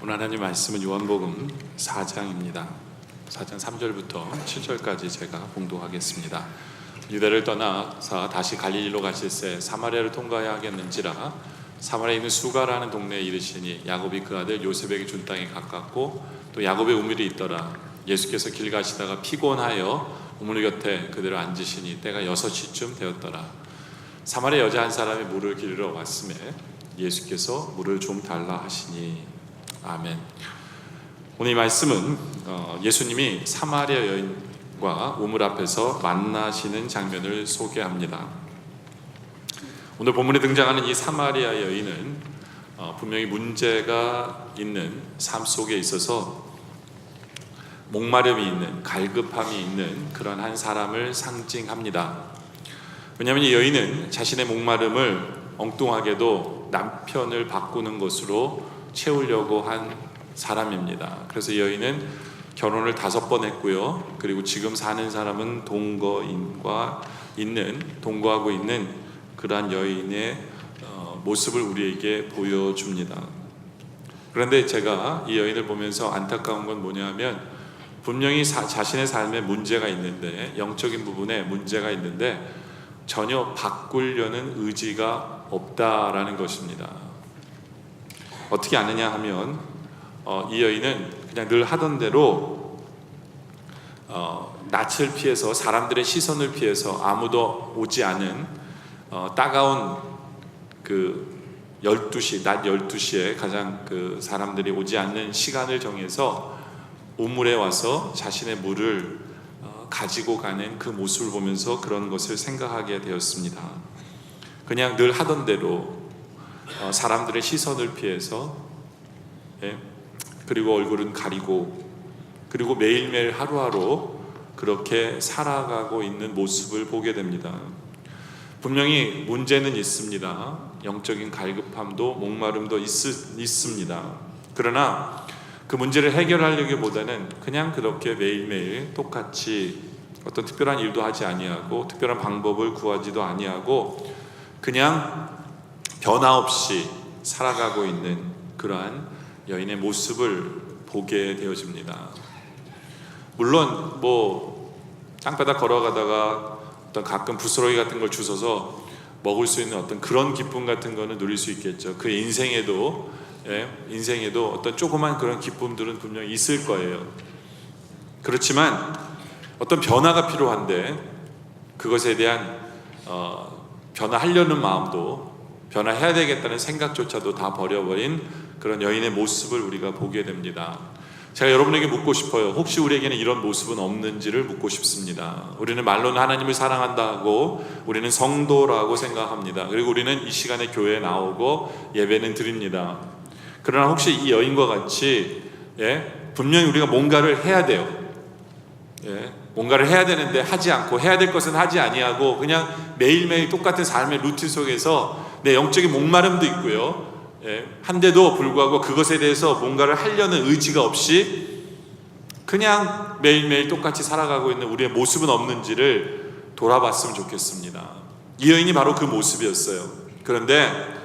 오늘 하나님 말씀은 요한복음 4장입니다. 4장 3절부터 7절까지 제가 봉독하겠습니다. 유대를 떠나서 다시 갈릴리로 가실새 사마리아를 통과해야 하겠는지라 사마리아에 있는 수가라는 동네에 이르시니 야곱이 그 아들 요셉에게 준 땅이 가깝고 또 야곱의 우물이 있더라. 예수께서 길 가시다가 피곤하여 우물 곁에 그대로 앉으시니 때가 6시쯤 되었더라. 사마리아 여자 한 사람이 물을 기르러 왔음에 예수께서 물을 좀 달라 하시니. 아멘. 오늘 이 말씀은 예수님이 사마리아 여인과 우물 앞에서 만나시는 장면을 소개합니다. 오늘 본문에 등장하는 이 사마리아 여인은 분명히 문제가 있는 삶 속에 있어서 목마름이 있는, 갈급함이 있는 그런 한 사람을 상징합니다. 왜냐하면 이 여인은 자신의 목마름을 엉뚱하게도 남편을 바꾸는 것으로 채우려고 한 사람입니다. 그래서 이 여인은 결혼을 5번 했고요. 그리고 지금 사는 사람은 동거하고 있는 그러한 여인의 모습을 우리에게 보여줍니다. 그런데 제가 이 여인을 보면서 안타까운 건 뭐냐면 분명히 자신의 삶에 문제가 있는데, 영적인 부분에 문제가 있는데 전혀 바꾸려는 의지가 없다라는 것입니다. 어떻게 아느냐 하면 이 여인은 그냥 늘 하던 대로 낯을 피해서, 사람들의 시선을 피해서 아무도 오지 않은 따가운 그 12시, 낮 12시에 가장 그 사람들이 오지 않는 시간을 정해서 우물에 와서 자신의 물을 가지고 가는 그 모습을 보면서 그런 것을 생각하게 되었습니다. 그냥 늘 하던 대로 사람들의 시선을 피해서, 그리고 얼굴은 가리고, 그리고 매일매일 하루하루 그렇게 살아가고 있는 모습을 보게 됩니다. 분명히 문제는 있습니다. 영적인 갈급함도 목마름도 있습니다. 그러나 그 문제를 해결하려기보다는 그냥 그렇게 매일매일 똑같이 어떤 특별한 일도 하지 아니하고 특별한 방법을 구하지도 아니하고 그냥 변화 없이 살아가고 있는 그러한 여인의 모습을 보게 되어집니다. 물론 땅바닥 걸어가다가 어떤 가끔 부스러기 같은 걸 주워서 먹을 수 있는 어떤 그런 기쁨 같은 거는 누릴 수 있겠죠. 그 인생에도 어떤 조그만 그런 기쁨들은 분명히 있을 거예요. 그렇지만 어떤 변화가 필요한데 그것에 대한 변화하려는 마음도, 변화해야 되겠다는 생각조차도 다 버려버린 그런 여인의 모습을 우리가 보게 됩니다. 제가 여러분에게 묻고 싶어요. 혹시 우리에게는 이런 모습은 없는지를 묻고 싶습니다. 우리는 말로는 하나님을 사랑한다고, 우리는 성도라고 생각합니다. 그리고 우리는 이 시간에 교회에 나오고 예배는 드립니다. 그러나 혹시 이 여인과 같이 분명히 우리가 뭔가를 해야 돼요. 뭔가를 해야 되는데 하지 않고, 해야 될 것은 하지 아니하고 그냥 매일매일 똑같은 삶의 루틴 속에서 내 영적인 목마름도 있고요. 한데도 불구하고 그것에 대해서 뭔가를 하려는 의지가 없이 그냥 매일매일 똑같이 살아가고 있는 우리의 모습은 없는지를 돌아봤으면 좋겠습니다. 이 여인이 바로 그 모습이었어요. 그런데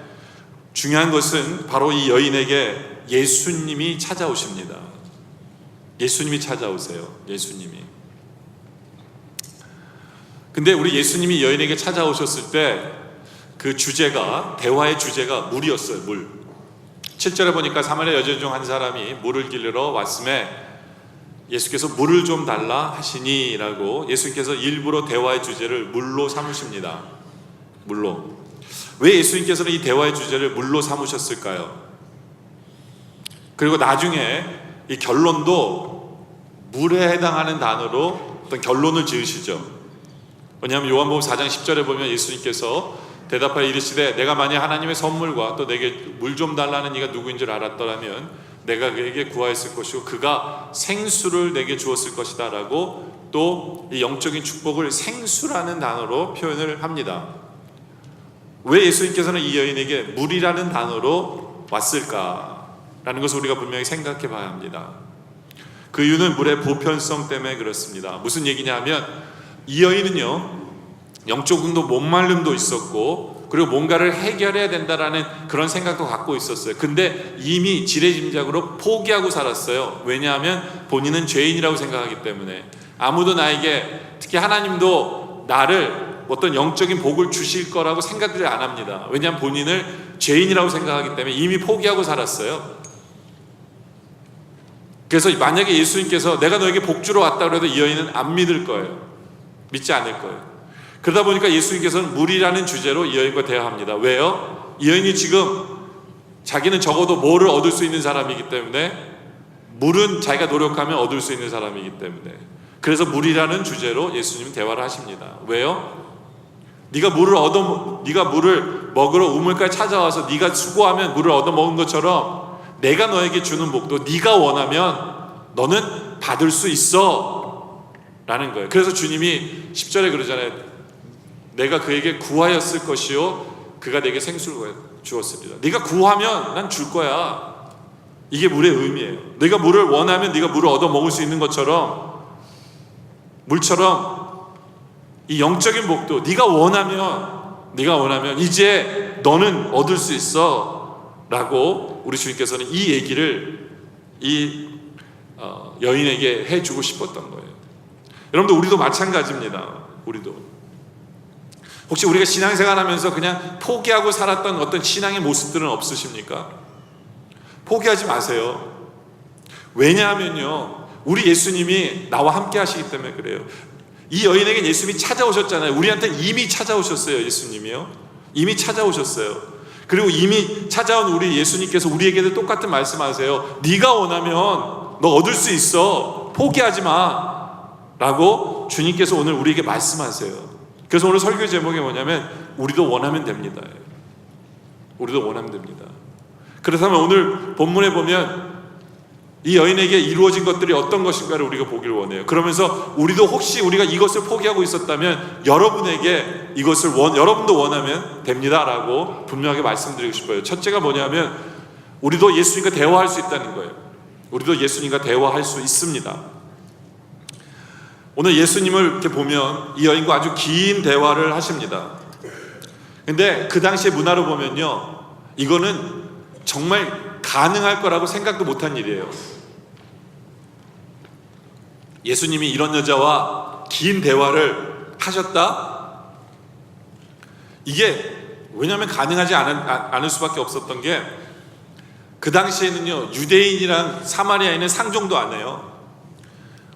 중요한 것은 바로 이 여인에게 예수님이 찾아오십니다. 예수님이 찾아오세요. 예수님이. 근데 우리 예수님이 여인에게 찾아오셨을 때 그 주제가, 대화의 주제가 물이었어요. 물. 7절에 보니까 사마리아 여자 중 한 사람이 물을 기르러 왔음에 예수께서 물을 좀 달라 하시니 라고 예수님께서 일부러 대화의 주제를 물로 삼으십니다. 물로. 왜 예수님께서는 이 대화의 주제를 물로 삼으셨을까요? 그리고 나중에 이 결론도 물에 해당하는 단어로 어떤 결론을 지으시죠. 왜냐하면 요한복음 4장 10절에 보면 예수님께서 대답하여 이르시되 내가 만약 하나님의 선물과 또 내게 물 좀 달라는 이가 누구인 줄 알았더라면 내가 그에게 구하였을 것이고 그가 생수를 내게 주었을 것이다 라고 또 이 영적인 축복을 생수라는 단어로 표현을 합니다. 왜 예수님께서는 이 여인에게 물이라는 단어로 왔을까라는 것을 우리가 분명히 생각해 봐야 합니다. 그 이유는 물의 보편성 때문에 그렇습니다. 무슨 얘기냐 하면 이 여인은요, 영적으로 목마름도 있었고 그리고 뭔가를 해결해야 된다라는 그런 생각도 갖고 있었어요. 근데 이미 지레짐작으로 포기하고 살았어요. 왜냐하면 본인은 죄인이라고 생각하기 때문에. 아무도 나에게, 특히 하나님도 나를 어떤 영적인 복을 주실 거라고 생각을 안 합니다. 왜냐하면 본인을 죄인이라고 생각하기 때문에 이미 포기하고 살았어요. 그래서 만약에 예수님께서 내가 너에게 복 주러 왔다고 해도 이 여인은 안 믿을 거예요. 믿지 않을 거예요. 그러다 보니까 예수님께서는 물이라는 주제로 이 여인과 대화합니다. 왜요? 이 여인이 지금 자기는 적어도 뭐를 얻을 수 있는 사람이기 때문에, 물은 자기가 노력하면 얻을 수 있는 사람이기 때문에, 그래서 물이라는 주제로 예수님은 대화를 하십니다. 왜요? 네가 물을 먹으러 우물가에 찾아와서 네가 수고하면 물을 얻어 먹은 것처럼 내가 너에게 주는 복도 네가 원하면 너는 받을 수 있어 라는 거예요. 그래서 주님이 10절에 그러잖아요. 내가 그에게 구하였을 것이요 그가 내게 생수를 주었습니다. 네가 구하면 난 줄 거야. 이게 물의 의미예요. 네가 물을 원하면 네가 물을 얻어 먹을 수 있는 것처럼, 물처럼 이 영적인 복도 네가 원하면 이제 너는 얻을 수 있어 라고 우리 주님께서는 이 얘기를 이 여인에게 해주고 싶었던 거예요. 여러분들, 우리도 마찬가지입니다. 우리도 혹시 우리가 신앙생활하면서 그냥 포기하고 살았던 어떤 신앙의 모습들은 없으십니까? 포기하지 마세요. 왜냐하면요, 우리 예수님이 나와 함께 하시기 때문에 그래요. 이 여인에게 예수님이 찾아오셨잖아요. 우리한테는 이미 찾아오셨어요. 예수님이요, 이미 찾아오셨어요. 그리고 이미 찾아온 우리 예수님께서 우리에게도 똑같은 말씀하세요. 네가 원하면 너 얻을 수 있어. 포기하지 마 라고 주님께서 오늘 우리에게 말씀하세요. 그래서 오늘 설교 제목이 뭐냐면 우리도 원하면 됩니다. 우리도 원하면 됩니다. 그렇다면 오늘 본문에 보면 이 여인에게 이루어진 것들이 어떤 것인가를 우리가 보기를 원해요. 그러면서 우리도 혹시 우리가 이것을 포기하고 있었다면 여러분에게 여러분도 원하면 됩니다라고 분명하게 말씀드리고 싶어요. 첫째가 뭐냐면 우리도 예수님과 대화할 수 있다는 거예요. 우리도 예수님과 대화할 수 있습니다. 오늘 예수님을 이렇게 보면 이 여인과 아주 긴 대화를 하십니다. 근데 그 당시의 문화로 보면요, 이거는 정말 가능할 거라고 생각도 못한 일이에요. 예수님이 이런 여자와 긴 대화를 하셨다? 이게 왜냐하면 가능하지 않을 수밖에 없었던 게, 그 당시에는요, 유대인이랑 사마리아인은 상종도 안 해요.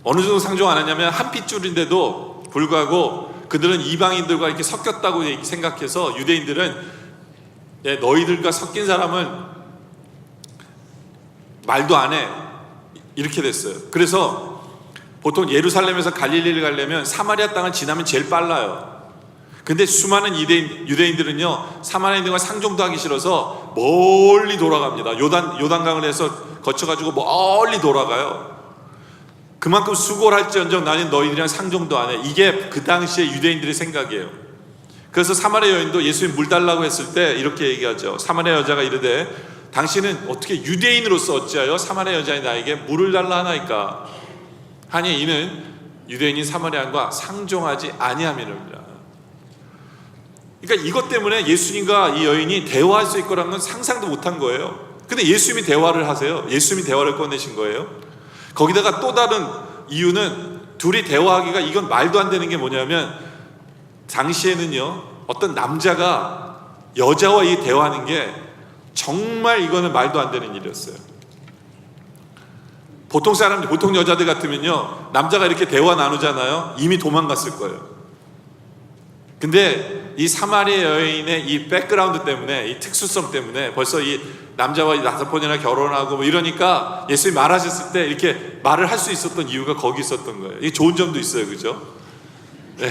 어느 정도 상종 안 하냐면 한 핏줄인데도 불구하고 그들은 이방인들과 이렇게 섞였다고 생각해서 유대인들은 너희들과 섞인 사람은 말도 안 해, 이렇게 됐어요. 그래서 보통 예루살렘에서 갈릴리를 가려면 사마리아 땅을 지나면 제일 빨라요. 근데 수많은 유대인들은요, 사마리아인들과 상종도 하기 싫어서 멀리 돌아갑니다. 요단강을 해서 거쳐가지고 멀리 돌아가요. 그만큼 수고를 할지언정 나는 너희들이랑 상종도 안 해. 이게 그 당시에 유대인들의 생각이에요. 그래서 사마리아 여인도 예수님 물 달라고 했을 때 이렇게 얘기하죠. 사마리아 여자가 이르되 당신은 어떻게 유대인으로서 어찌하여 사마리아 여자인 나에게 물을 달라 하나이까 하니 이는 유대인인 사마리아인과 상종하지 아니함이니라. 그러니까 이것 때문에 예수님과 이 여인이 대화할 수 있을 거라는 건 상상도 못한 거예요. 근데 예수님이 대화를 하세요. 예수님이 대화를 꺼내신 거예요. 거기다가 또 다른 이유는 둘이 대화하기가 이건 말도 안 되는 게 뭐냐면, 당시에는요, 어떤 남자가 여자와 이 대화하는 게 정말 이거는 말도 안 되는 일이었어요. 보통 여자들 같으면요, 남자가 이렇게 대화 나누잖아요, 이미 도망갔을 거예요. 근데 이 사마리아 여인의 이 백그라운드 때문에, 이 특수성 때문에 벌써 이 남자와 5번이나 결혼하고 뭐 이러니까 예수님이 말하셨을 때 이렇게 말을 할 수 있었던 이유가 거기 있었던 거예요. 이게 좋은 점도 있어요, 그죠? 네.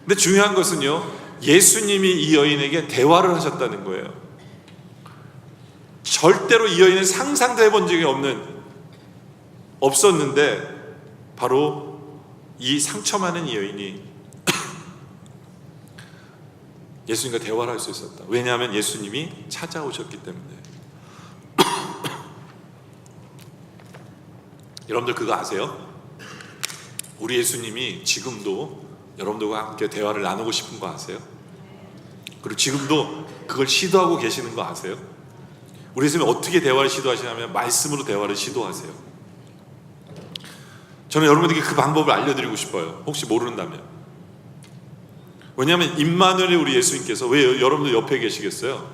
근데 중요한 것은요, 예수님이 이 여인에게 대화를 하셨다는 거예요. 절대로 이 여인은 상상도 해본 적이 없었는데 바로 이 상처 많은 이 여인이 예수님과 대화를 할 수 있었다. 왜냐하면 예수님이 찾아오셨기 때문에. 여러분들 그거 아세요? 우리 예수님이 지금도 여러분들과 함께 대화를 나누고 싶은 거 아세요? 그리고 지금도 그걸 시도하고 계시는 거 아세요? 우리 예수님이 어떻게 대화를 시도하시냐면 말씀으로 대화를 시도하세요. 저는 여러분들에게 그 방법을 알려드리고 싶어요. 혹시 모른다면. 왜냐하면 임마누엘의 우리 예수님께서 왜 여러분들 옆에 계시겠어요?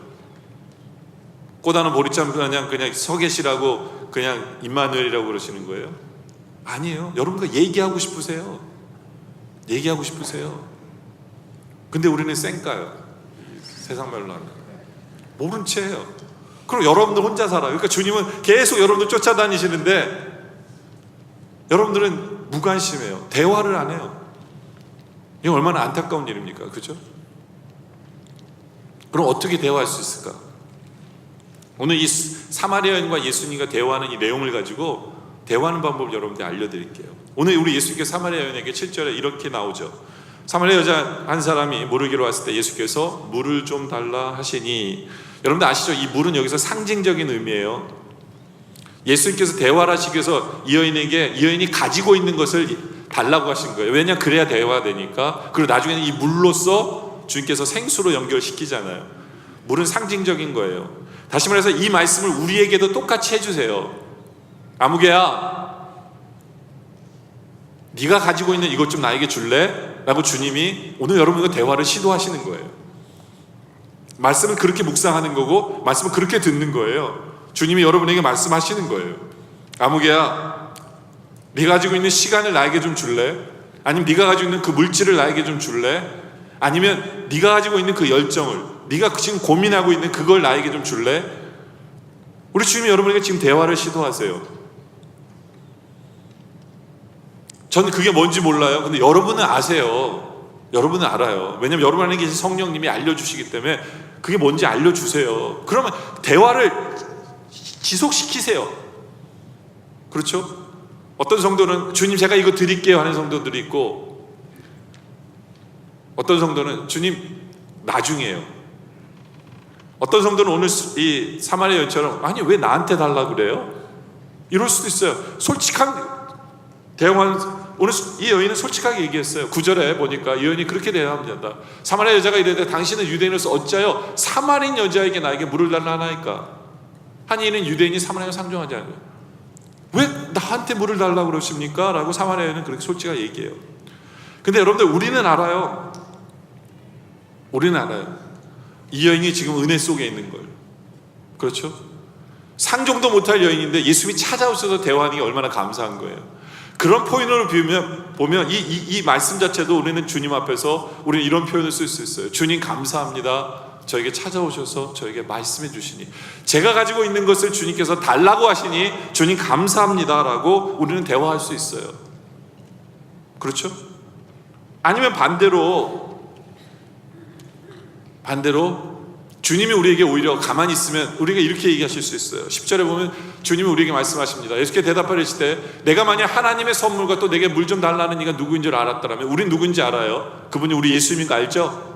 꽃다는 보리참 그냥 서 계시라고 그냥 임마누엘이라고 그러시는 거예요? 아니에요. 여러분과 얘기하고 싶으세요. 얘기하고 싶으세요. 근데 우리는 쌩까요. 세상 말로 하면 모른 채예요. 그럼 여러분들 혼자 살아요. 그러니까 주님은 계속 여러분들 쫓아다니시는데 여러분들은 무관심해요. 대화를 안 해요. 이게 얼마나 안타까운 일입니까? 그죠? 그럼 어떻게 대화할 수 있을까? 오늘 이 사마리아 여인과 예수님과 대화하는 이 내용을 가지고 대화하는 방법을 여러분들 알려드릴게요. 오늘 우리 예수님께서 사마리아 여인에게 7절에 이렇게 나오죠. 사마리아 여자 한 사람이 물을 기러 왔을 때 예수께서 물을 좀 달라 하시니, 여러분들 아시죠? 이 물은 여기서 상징적인 의미예요. 예수님께서 대화를 하시기 위해서 이 여인이 가지고 있는 것을 달라고 하신 거예요. 왜냐? 그래야 대화가 되니까. 그리고 나중에는 이 물로써 주님께서 생수로 연결시키잖아요. 물은 상징적인 거예요. 다시 말해서 이 말씀을 우리에게도 똑같이 해주세요. 아무개야, 네가 가지고 있는 이것 좀 나에게 줄래? 라고 주님이 오늘 여러분과 대화를 시도하시는 거예요. 말씀을 그렇게 묵상하는 거고 말씀을 그렇게 듣는 거예요. 주님이 여러분에게 말씀하시는 거예요. 아무개야, 네가 가지고 있는 시간을 나에게 좀 줄래? 아니면 네가 가지고 있는 그 물질을 나에게 좀 줄래? 아니면 네가 가지고 있는 그 열정을, 네가 지금 고민하고 있는 그걸 나에게 좀 줄래? 우리 주님이 여러분에게 지금 대화를 시도하세요. 저는 그게 뭔지 몰라요. 근데 여러분은 아세요. 여러분은 알아요. 왜냐하면 여러분 안에 계신 성령님이 알려주시기 때문에 그게 뭔지 알려주세요. 그러면 대화를 지속시키세요. 그렇죠? 어떤 성도는 주님 제가 이거 드릴게요 하는 성도들이 있고, 어떤 성도는 주님 나중에요. 어떤 성도는 오늘 이 사마리아 여인처럼 아니 왜 나한테 달라 그래요? 이럴 수도 있어요. 솔직한 대화는, 오늘 이 여인은 솔직하게 얘기했어요. 9절에 보니까 이 여인이 그렇게 대답합니다. 사마리아 여자가 이르되 당신은 유대인으로서 어찌하여 사마리아 여자에게 나에게 물을 달라 하나이까? 한 이는 유대인이 사마리아를 상종하지 않아요. 왜 나한테 물을 달라고 그러십니까? 라고 사마리아 여인은 그렇게 솔직하게 얘기해요. 근데 여러분들 우리는 알아요. 우리는 알아요. 이 여인이 지금 은혜 속에 있는 걸. 그렇죠? 상종도 못할 여인인데 예수님이 찾아오셔서 대화하는 게 얼마나 감사한 거예요. 그런 표현으로 보면 이 말씀 자체도 우리는 주님 앞에서 우리는 이런 표현을 쓸 수 있어요. 주님 감사합니다. 저에게 찾아오셔서 저에게 말씀해 주시니, 제가 가지고 있는 것을 주님께서 달라고 하시니 주님 감사합니다 라고 우리는 대화할 수 있어요. 그렇죠? 아니면 반대로 주님이 우리에게 오히려 가만히 있으면 우리가 이렇게 얘기하실 수 있어요. 10절에 보면 주님이 우리에게 말씀하십니다. 예수께 대답하실 때 내가 만약 하나님의 선물과 또 내게 물 좀 달라는 이가 누구인 줄 알았더라면, 우린 누군지 알아요. 그분이 우리 예수님인 거 알죠?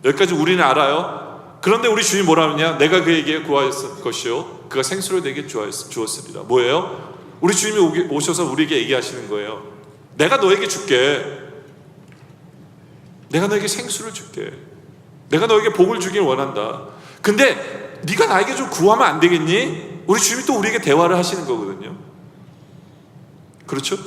여기까지 우리는 알아요. 그런데 우리 주님 뭐라 하느냐? 내가 그에게 구하였을 것이요 그가 생수를 내게 주었습니다. 뭐예요? 우리 주님이 오셔서 우리에게 얘기하시는 거예요. 내가 너에게 줄게. 내가 너에게 생수를 줄게. 내가 너에게 복을 주길 원한다. 근데 네가 나에게 좀 구하면 안 되겠니? 우리 주님이 또 우리에게 대화를 하시는 거거든요. 그렇죠?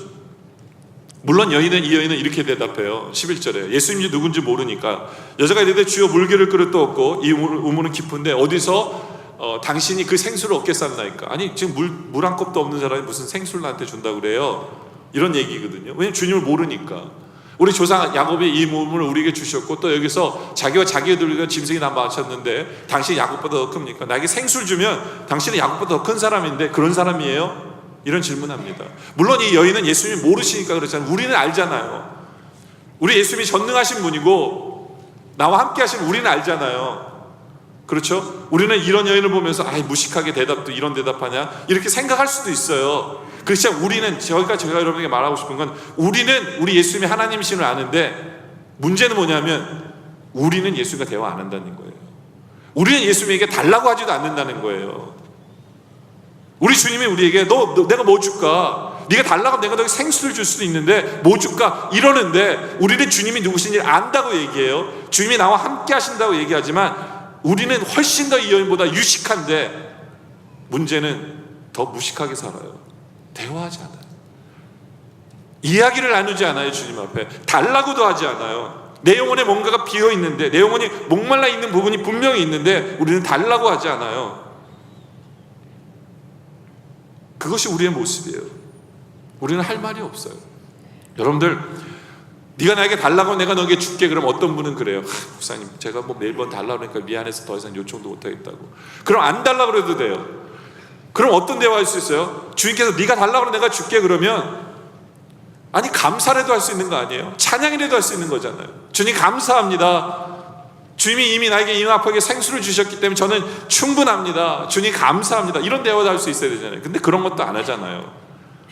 물론 이 여인은 이렇게 대답해요. 11절에 예수님이 누군지 모르니까 여자가 이르되 주여 물기를 그릇도 없고 이 우물은 깊은데 어디서 당신이 그 생수를 얻겠사옵나이까? 아니 지금 물 한 컵도 없는 사람이 무슨 생수를 나한테 준다고 그래요? 이런 얘기거든요. 왜냐면 주님을 모르니까. 우리 조상 야곱이 이 몸을 우리에게 주셨고 또 여기서 자기와 자기들과 짐승이 나 맞췄는데 당신이 야곱보다 더 큽니까? 나에게 생수를 주면 당신은 야곱보다 더 큰 사람인데 그런 사람이에요? 이런 질문합니다. 물론 이 여인은 예수님이 모르시니까 그렇잖아요. 우리는 알잖아요. 우리 예수님이 전능하신 분이고 나와 함께 하신 우리는 알잖아요. 그렇죠? 우리는 이런 여인을 보면서 아이 무식하게 대답도 이런 대답하냐 이렇게 생각할 수도 있어요. 그렇지 우리는 제가 여러분에게 말하고 싶은 건 우리는 우리 예수님이 하나님이심을 아는데 문제는 뭐냐면 우리는 예수님과 대화 안 한다는 거예요. 우리는 예수님에게 달라고 하지도 않는다는 거예요. 우리 주님이 우리에게 내가 뭐 줄까? 네가 달라고 하면 내가 너에게 생수를 줄 수도 있는데 뭐 줄까? 이러는데 우리는 주님이 누구신지 안다고 얘기해요. 주님이 나와 함께 하신다고 얘기하지만 우리는 훨씬 더 이 여인보다 유식한데 문제는 더 무식하게 살아요. 대화하지 않아요. 이야기를 나누지 않아요. 주님 앞에 달라고도 하지 않아요. 내 영혼에 뭔가가 비어있는데, 내 영혼이 목말라 있는 부분이 분명히 있는데 우리는 달라고 하지 않아요. 그것이 우리의 모습이에요. 우리는 할 말이 없어요. 여러분들, 네가 나에게 달라고 내가 너에게 줄게. 그럼 어떤 분은 그래요. 목사님, 제가 뭐 매번 달라고 하니까 미안해서 더 이상 요청도 못하겠다고. 그럼 안 달라고 그래도 돼요. 그럼 어떤 대화할 수 있어요? 주님께서 네가 달라고 내가 줄게 그러면, 아니 감사라도 할 수 있는 거 아니에요? 찬양이라도 할 수 있는 거잖아요. 주님 감사합니다. 주님이 이미 나에게 이 앞에 생수를 주셨기 때문에 저는 충분합니다. 주님 감사합니다. 이런 대화도 할 수 있어야 되잖아요. 근데 그런 것도 안 하잖아요.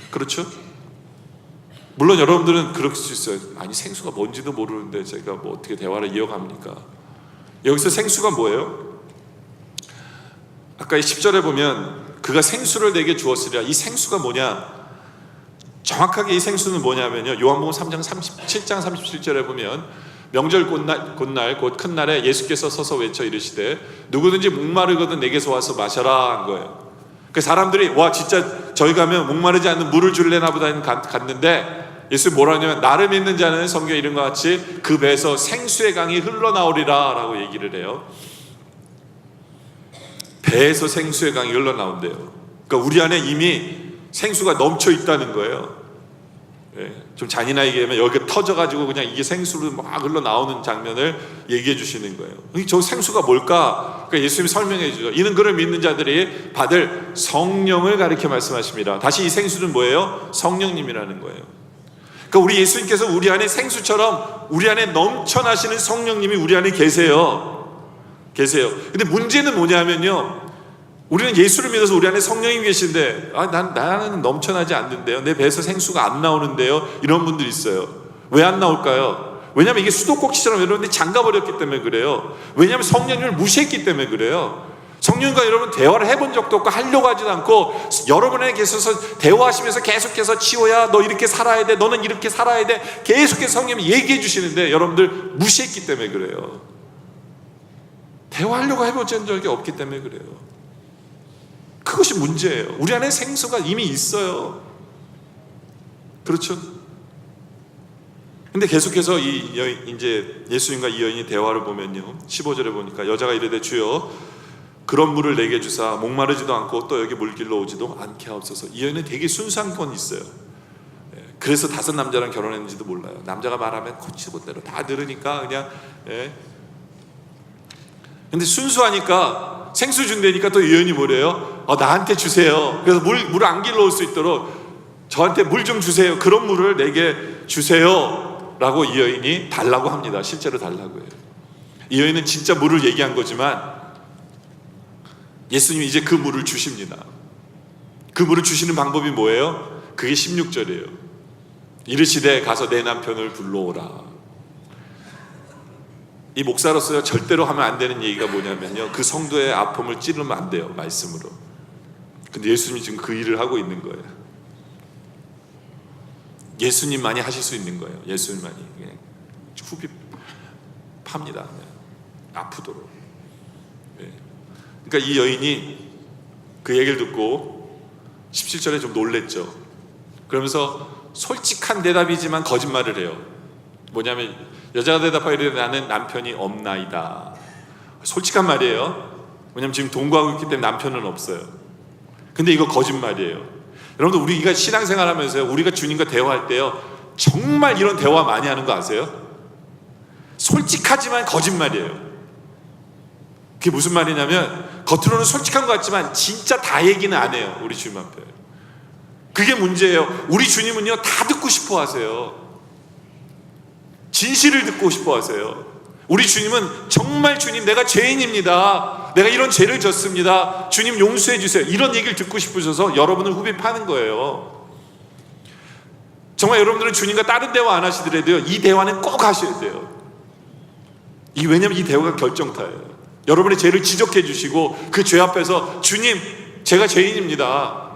그렇죠? 물론 여러분들은 그럴 수 있어요. 아니 생수가 뭔지도 모르는데 제가 뭐 어떻게 대화를 이어갑니까? 여기서 생수가 뭐예요? 아까 이 10절에 보면 그가 생수를 내게 주었으리라. 이 생수가 뭐냐? 정확하게 이 생수는 뭐냐면요, 요한복음 3장 37장 37절에 보면 명절 곧날 곧 큰 날에 예수께서 서서 외쳐 이르시되 누구든지 목마르거든 내게서 와서 마셔라 한 거예요. 그 사람들이 와 진짜 저희 가면 목마르지 않는 물을 줄래나 보다 갔는데 예수님 뭐라 하냐면 나를 믿는 자는 성경에 이런 것 같이 그 배에서 생수의 강이 흘러나오리라 라고 얘기를 해요. 배에서 생수의 강이 흘러나온대요. 그러니까 우리 안에 이미 생수가 넘쳐 있다는 거예요. 좀 잔인하게 얘기하면 여기가 터져가지고 그냥 이게 생수로 막 흘러나오는 장면을 얘기해 주시는 거예요. 저 생수가 뭘까? 그러니까 예수님이 설명해 주죠. 이는 그를 믿는 자들이 받을 성령을 가리켜 말씀하십니다. 다시 이 생수는 뭐예요? 성령님이라는 거예요. 그러니까 우리 예수님께서 우리 안에 생수처럼 우리 안에 넘쳐나시는 성령님이 우리 안에 계세요. 근데 문제는 뭐냐면요, 우리는 예수를 믿어서 우리 안에 성령이 계신데 나는 넘쳐나지 않는데요, 내 배에서 생수가 안 나오는데요, 이런 분들이 있어요. 왜 안 나올까요? 왜냐하면 이게 수도꼭지처럼 여러분들이 잠가버렸기 때문에 그래요. 왜냐하면 성령님을 무시했기 때문에 그래요. 성령과 여러분 대화를 해본 적도 없고 하려고 하지도 않고 여러분에게 계셔서 대화하시면서 계속해서 치호야 너 이렇게 살아야 돼, 너는 이렇게 살아야 돼, 계속해서 성령님이 얘기해 주시는데 여러분들 무시했기 때문에 그래요. 대화하려고 해본 적이 없기 때문에 그래요. 그것이 문제예요. 우리 안에 생수가 이미 있어요. 그렇죠? 근데 계속해서 이 여인, 이제 예수님과 이 여인이 대화를 보면요, 15절에 보니까 여자가 이르되 주여 그런 물을 내게 주사 목마르지도 않고 또 여기 물길로 오지도 않게 하옵소서. 이 여인은 되게 순수한 건 있어요. 그래서 5 남자랑 결혼했는지도 몰라요. 남자가 말하면 코치고대로 다 들으니까 그냥. 근데 순수하니까 생수 준다니까 또 이 여인이 뭐래요? 나한테 주세요. 그래서 물을 안 길러올 수 있도록 저한테 물 좀 주세요. 그런 물을 내게 주세요 라고 이 여인이 달라고 합니다. 실제로 달라고 해요. 이 여인은 진짜 물을 얘기한 거지만 예수님이 이제 그 물을 주십니다. 그 물을 주시는 방법이 뭐예요? 그게 16절이에요. 이르시되 가서 내 남편을 불러오라. 이 목사로서 절대로 하면 안 되는 얘기가 뭐냐면요, 그 성도의 아픔을 찌르면 안 돼요, 말씀으로. 근데 예수님이 지금 그 일을 하고 있는 거예요. 예수님만이 하실 수 있는 거예요. 예수님만이. 후비 팝니다. 아프도록. 그러니까 이 여인이 그 얘기를 듣고 17절에 좀 놀랬죠. 그러면서 솔직한 대답이지만 거짓말을 해요. 뭐냐면 여자가 대답하기를 나는 남편이 없나이다. 솔직한 말이에요. 왜냐면 지금 동거하고 있기 때문에 남편은 없어요. 근데 이거 거짓말이에요. 여러분들 우리가 신앙생활 하면서요, 우리가 주님과 대화할 때요, 정말 이런 대화 많이 하는 거 아세요? 솔직하지만 거짓말이에요. 그게 무슨 말이냐면 겉으로는 솔직한 것 같지만 진짜 다 얘기는 안 해요, 우리 주님 앞에. 그게 문제예요. 우리 주님은요 다 듣고 싶어 하세요. 진실을 듣고 싶어 하세요. 우리 주님은 정말 주님 내가 죄인입니다, 내가 이런 죄를 졌습니다, 주님 용서해 주세요, 이런 얘기를 듣고 싶으셔서 여러분을 후벼파는 거예요. 정말 여러분들은 주님과 다른 대화 안 하시더라도요, 이 대화는 꼭 하셔야 돼요. 왜냐면 이 대화가 결정타예요. 여러분의 죄를 지적해 주시고 그 죄 앞에서 주님 제가 죄인입니다,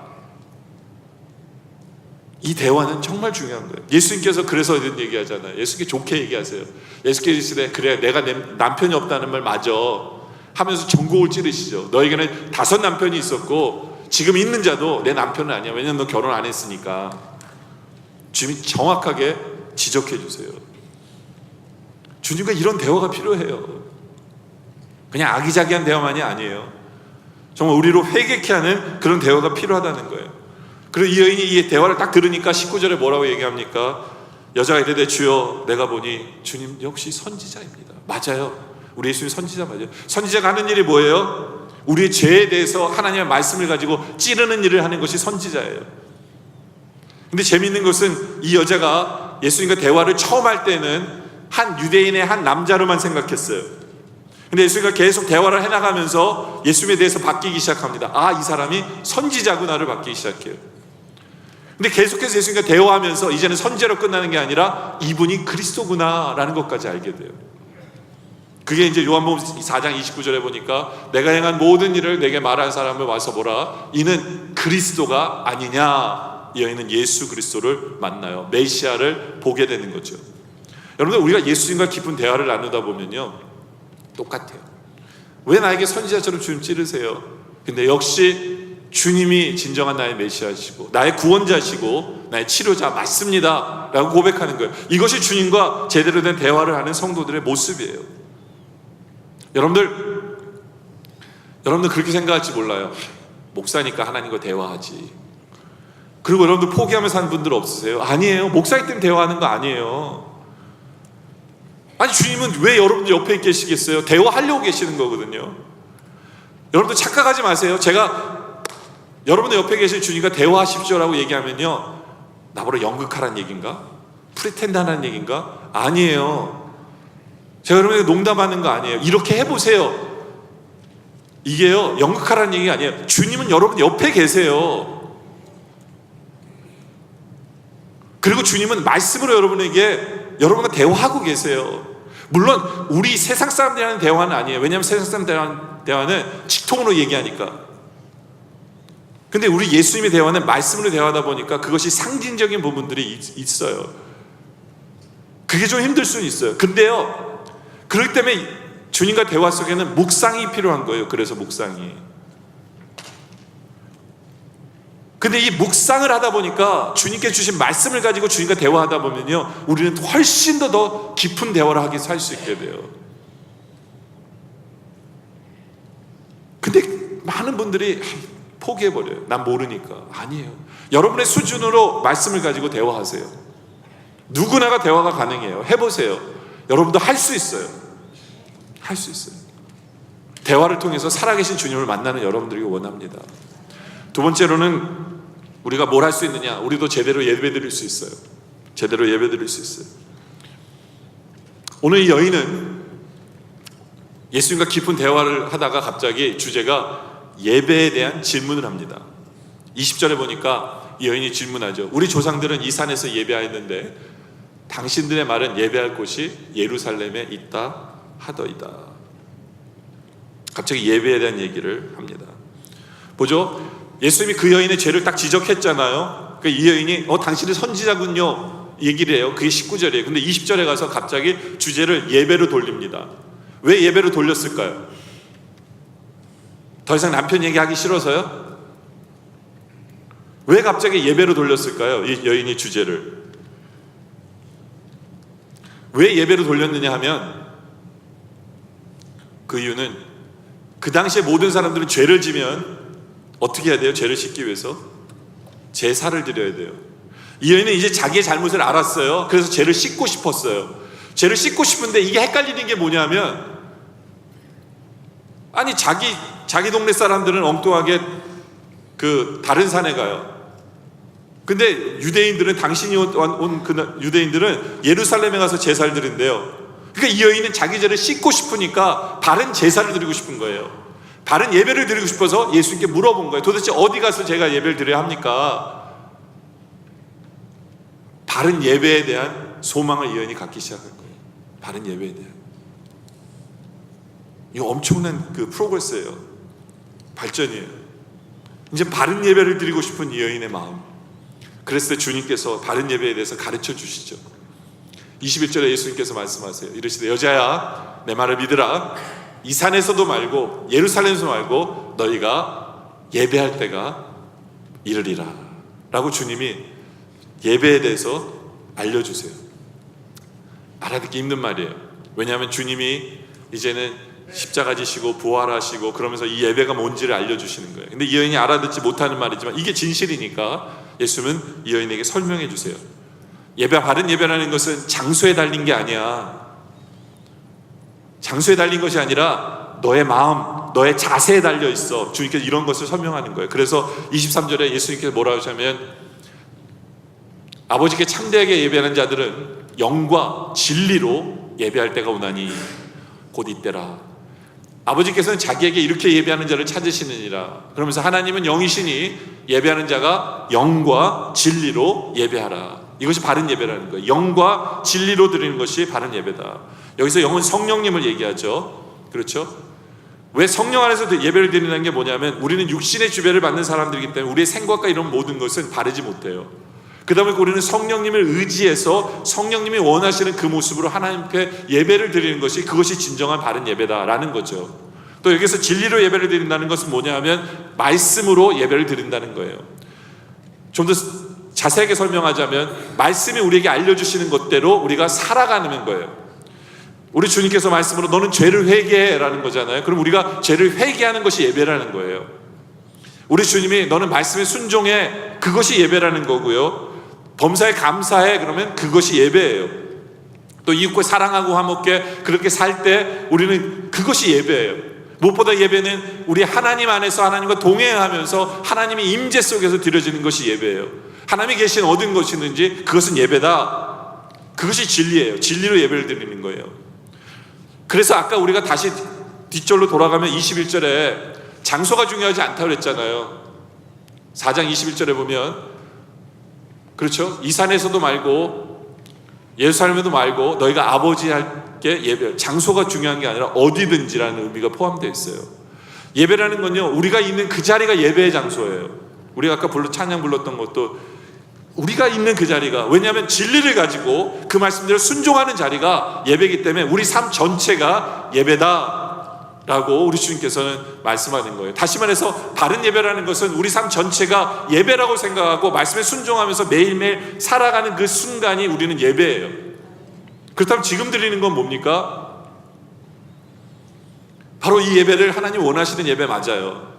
이 대화는 정말 중요한 거예요. 예수님께서 그래서 이런 얘기하잖아요. 예수님께 좋게 얘기하세요. 예수께서 이르시되 그래 내가 내 남편이 없다는 말 맞아 하면서 전곡을 찌르시죠. 너에게는 5 남편이 있었고 지금 있는 자도 내 남편은 아니야. 왜냐면 너 결혼 안 했으니까. 주님이 정확하게 지적해 주세요. 주님과 이런 대화가 필요해요. 그냥 아기자기한 대화만이 아니에요. 정말 우리로 회개케 하는 그런 대화가 필요하다는 거예요. 그리고 이 여인이 이 대화를 딱 들으니까 19절에 뭐라고 얘기합니까? 여자가 이르되 주여 내가 보니 주님 역시 선지자입니다. 맞아요. 우리 예수님 선지자 맞아요. 선지자가 하는 일이 뭐예요? 우리의 죄에 대해서 하나님의 말씀을 가지고 찌르는 일을 하는 것이 선지자예요. 근데 재미있는 것은 이 여자가 예수님과 대화를 처음 할 때는 한 유대인의 한 남자로만 생각했어요. 근데 예수님과 계속 대화를 해나가면서 예수님에 대해서 바뀌기 시작합니다. 아, 이 사람이 선지자구나를 바뀌기 시작해요. 근데 계속해서 예수님과 대화하면서 이제는 선지자로 끝나는 게 아니라 이분이 그리스도구나라는 것까지 알게 돼요. 그게 이제 요한복음 4장 29절에 보니까 내가 행한 모든 일을 내게 말한 사람을 와서 보라. 이는 그리스도가 아니냐. 이 여인은 예수 그리스도를 만나요. 메시아를 보게 되는 거죠. 여러분들 우리가 예수님과 깊은 대화를 나누다 보면요 똑같아요. 왜 나에게 선지자처럼 주님 찌르세요? 근데 역시 주님이 진정한 나의 메시아시고 나의 구원자시고 나의 치료자 맞습니다 라고 고백하는 거예요. 이것이 주님과 제대로 된 대화를 하는 성도들의 모습이에요. 여러분들 그렇게 생각할지 몰라요. 목사니까 하나님과 대화하지. 그리고 여러분들 포기하면서 사는 분들 없으세요? 아니에요. 목사이기 때문에 대화하는 거 아니에요. 아니 주님은 왜 여러분들 옆에 계시겠어요? 대화하려고 계시는 거거든요. 여러분들 착각하지 마세요. 제가 여러분들 옆에 계신 주님과 대화하십시오라고 얘기하면요 나보러 연극하라는 얘기인가? 프리텐드 하라는 얘기인가? 아니에요. 제가 여러분에게 농담하는 거 아니에요. 이렇게 해보세요. 이게요 연극하라는 얘기가 아니에요. 주님은 여러분 옆에 계세요. 그리고 주님은 말씀으로 여러분과 대화하고 계세요. 물론 우리 세상 사람들이 하는 대화는 아니에요. 왜냐하면 세상 사람들 대화는 직통으로 얘기하니까. 근데 우리 예수님의 대화는 말씀으로 대화하다 보니까 그것이 상징적인 부분들이 있어요. 그게 좀 힘들 수는 있어요. 근데요 그렇기 때문에 주님과 대화 속에는 묵상이 필요한 거예요. 그래서 묵상이. 근데 이 묵상을 하다 보니까 주님께 주신 말씀을 가지고 주님과 대화하다 보면요 우리는 훨씬 더 깊은 대화를 하게 살 수 있게 돼요. 근데 많은 분들이 포기해버려요. 난 모르니까. 아니에요. 여러분의 수준으로 말씀을 가지고 대화하세요. 누구나가 대화가 가능해요. 해보세요. 여러분도 할 수 있어요. 할 수 있어요. 대화를 통해서 살아계신 주님을 만나는 여러분들이 원합니다. 두 번째로는 우리가 뭘 할 수 있느냐? 우리도 제대로 예배드릴 수 있어요. 제대로 예배드릴 수 있어요. 오늘 이 여인은 예수님과 깊은 대화를 하다가 갑자기 주제가 예배에 대한 질문을 합니다. 20절에 보니까 이 여인이 질문하죠. 우리 조상들은 이 산에서 예배하였는데 당신들의 말은 예배할 곳이 예루살렘에 있다 하더이다. 갑자기 예배에 대한 얘기를 합니다. 보죠. 예수님이 그 여인의 죄를 딱 지적했잖아요. 그러니까 이 여인이 당신은 선지자군요 얘기를 해요. 그게 19절이에요. 근데 20절에 가서 갑자기 주제를 예배로 돌립니다. 왜 예배로 돌렸을까요? 더 이상 남편 얘기하기 싫어서요? 왜 갑자기 예배로 돌렸을까요? 이 여인이 주제를. 왜 예배로 돌렸느냐 하면 그 이유는 그 당시에 모든 사람들은 죄를 지면 어떻게 해야 돼요? 죄를 씻기 위해서 제사를 드려야 돼요. 이 여인은 이제 자기의 잘못을 알았어요. 그래서 죄를 씻고 싶었어요. 죄를 씻고 싶은데 이게 헷갈리는 게 뭐냐면 아니 자기 동네 사람들은 엉뚱하게 그 다른 산에 가요. 근데 유대인들은 당신이 온 그 유대인들은 예루살렘에 가서 제사를 드린대요. 그러니까 이 여인은 자기 죄를 씻고 싶으니까 바른 제사를 드리고 싶은 거예요. 바른 예배를 드리고 싶어서 예수님께 물어본 거예요. 도대체 어디 가서 제가 예배를 드려야 합니까? 바른 예배에 대한 소망을 이 여인이 갖기 시작한 거예요. 바른 예배에 대한. 이거 엄청난 그 프로그레스예요. 발전이에요. 이제 바른 예배를 드리고 싶은 이 여인의 마음. 그랬을 때 주님께서 바른 예배에 대해서 가르쳐 주시죠. 21절에 예수님께서 말씀하세요. 이르시되 여자야 내 말을 믿으라. 이 산에서도 말고 예루살렘에서 말고 너희가 예배할 때가 이르리라 라고 주님이 예배에 대해서 알려주세요. 알아듣기 힘든 말이에요. 왜냐하면 주님이 이제는 십자가 지시고 부활하시고 그러면서 이 예배가 뭔지를 알려주시는 거예요. 근데 이 여인이 알아듣지 못하는 말이지만 이게 진실이니까 예수님은 이 여인에게 설명해 주세요. 바른 예배라는 것은 장소에 달린 게 아니야. 장소에 달린 것이 아니라 너의 마음, 너의 자세에 달려 있어. 주님께서 이런 것을 설명하는 거예요. 그래서 23절에 예수님께서 뭐라고 하시냐면 아버지께 참되게 예배하는 자들은 영과 진리로 예배할 때가 오나니 곧 이때라. 아버지께서는 자기에게 이렇게 예배하는 자를 찾으시느니라. 그러면서 하나님은 영이시니 예배하는 자가 영과 진리로 예배하라. 이것이 바른 예배라는 거예요. 영과 진리로 드리는 것이 바른 예배다. 여기서 영은 성령님을 얘기하죠. 그렇죠? 왜 성령 안에서 예배를 드리는 게 뭐냐면 우리는 육신의 주배를 받는 사람들이기 때문에 우리의 생각과 이런 모든 것은 바르지 못해요. 그러다 보니까 우리는 성령님을 의지해서 성령님이 원하시는 그 모습으로 하나님께 예배를 드리는 것이 그것이 진정한 바른 예배다라는 거죠. 또 여기서 진리로 예배를 드린다는 것은 뭐냐 하면 말씀으로 예배를 드린다는 거예요. 좀 더 자세하게 설명하자면 말씀이 우리에게 알려주시는 것대로 우리가 살아가는 거예요. 우리 주님께서 말씀으로 너는 죄를 회개해라는 거잖아요. 그럼 우리가 죄를 회개하는 것이 예배라는 거예요. 우리 주님이 너는 말씀에 순종해, 그것이 예배라는 거고요. 범사에 감사해, 그러면 그것이 예배예요. 또 이웃과 사랑하고 화목해 그렇게 살 때 우리는 그것이 예배예요. 무엇보다 예배는 우리 하나님 안에서 하나님과 동행하면서 하나님의 임재 속에서 드려지는 것이 예배예요. 하나님이 계신 어떤 것이든지 그것은 예배다. 그것이 진리예요. 진리로 예배를 드리는 거예요. 그래서 아까 우리가 다시 뒷절로 돌아가면 21절에 장소가 중요하지 않다고 그랬잖아요. 4장 21절에 보면 그렇죠? 이 산에서도 말고 예루살렘에도 말고 너희가 아버지께 예배, 장소가 중요한 게 아니라 어디든지라는 의미가 포함되어 있어요. 예배라는 건요, 우리가 있는 그 자리가 예배의 장소예요. 우리가 아까 찬양 불렀던 것도 우리가 있는 그 자리가, 왜냐하면 진리를 가지고 그 말씀대로 순종하는 자리가 예배이기 때문에 우리 삶 전체가 예배다 라고 우리 주님께서는 말씀하는 거예요. 다시 말해서 바른 예배라는 것은 우리 삶 전체가 예배라고 생각하고 말씀에 순종하면서 매일매일 살아가는 그 순간이 우리는 예배예요. 그렇다면 지금 드리는 건 뭡니까? 바로 이 예배를 하나님 원하시는 예배 맞아요.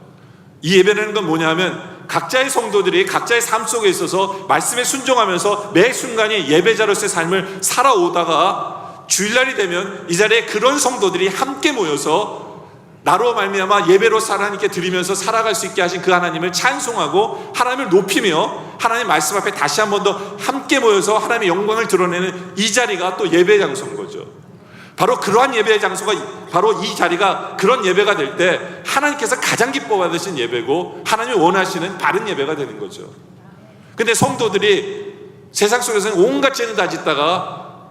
이 예배라는 건 뭐냐면 각자의 성도들이 각자의 삶 속에 있어서 말씀에 순종하면서 매 순간이 예배자로서의 삶을 살아오다가 주일날이 되면 이 자리에 그런 성도들이 함께 모여서 나로 말미암아 예배로 하나님께 드리면서 살아갈 수 있게 하신 그 하나님을 찬송하고 하나님을 높이며 하나님 말씀 앞에 다시 한 번 더 함께 모여서 하나님의 영광을 드러내는 이 자리가 또 예배 장소인 거죠. 바로 그러한 예배의 장소가, 바로 이 자리가 그런 예배가 될 때 하나님께서 가장 기뻐 받으신 예배고 하나님이 원하시는 바른 예배가 되는 거죠. 근데 성도들이 세상 속에서는 온갖 죄는 다 짓다가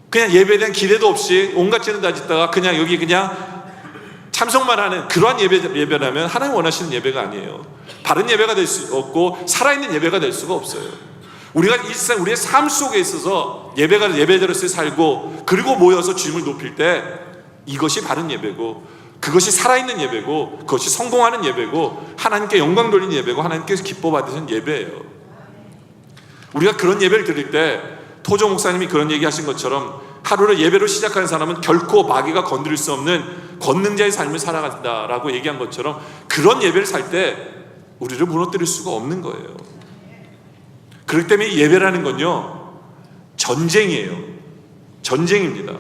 그냥 예배에 대한 기대도 없이 온갖 죄는 다 짓다가 그냥 여기 그냥 참석만 하는 그러한 예배라면 하나님 원하시는 예배가 아니에요. 바른 예배가 될 수 없고 살아있는 예배가 될 수가 없어요. 우리가 일상 우리의 삶 속에 있어서 예배가 예배대로서 살고 그리고 모여서 주님을 높일 때 이것이 바른 예배고 그것이 살아있는 예배고 그것이 성공하는 예배고 하나님께 영광 돌리는 예배고 하나님께서 기뻐 받으시는 예배예요. 우리가 그런 예배를 드릴 때 토조 목사님이 그런 얘기하신 것처럼 하루를 예배로 시작하는 사람은 결코 마귀가 건드릴 수 없는 권능자의 삶을 살아간다라고 얘기한 것처럼 그런 예배를 살 때 우리를 무너뜨릴 수가 없는 거예요. 그렇기 때문에 예배라는 건요 전쟁이에요. 전쟁입니다.